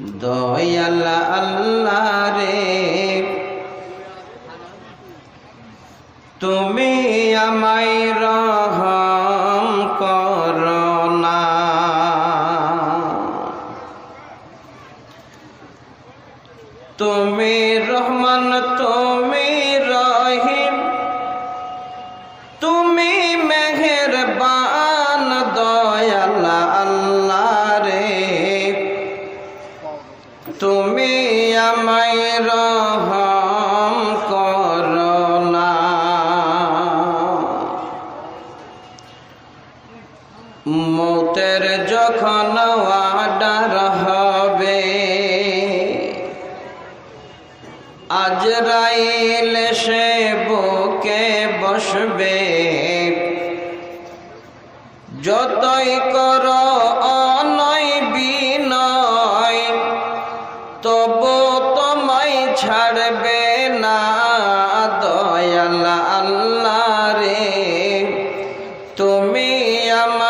দয়াল আল্লাহ রে তুমি আমায় রহম করো না। তুমি রহমান তুমি রহিম তুমি মেহেরবান দয়াল আল্লাহ রে তুমি আমায় রহম করো না। মৌতের যখন ওয়াদার হবে আজরাইল সে বুকে বসবে যতই করো অনয় বিনয় তবু তোমায় ছাড়বে না দয়াল আল্লাহ রে তুমি আমার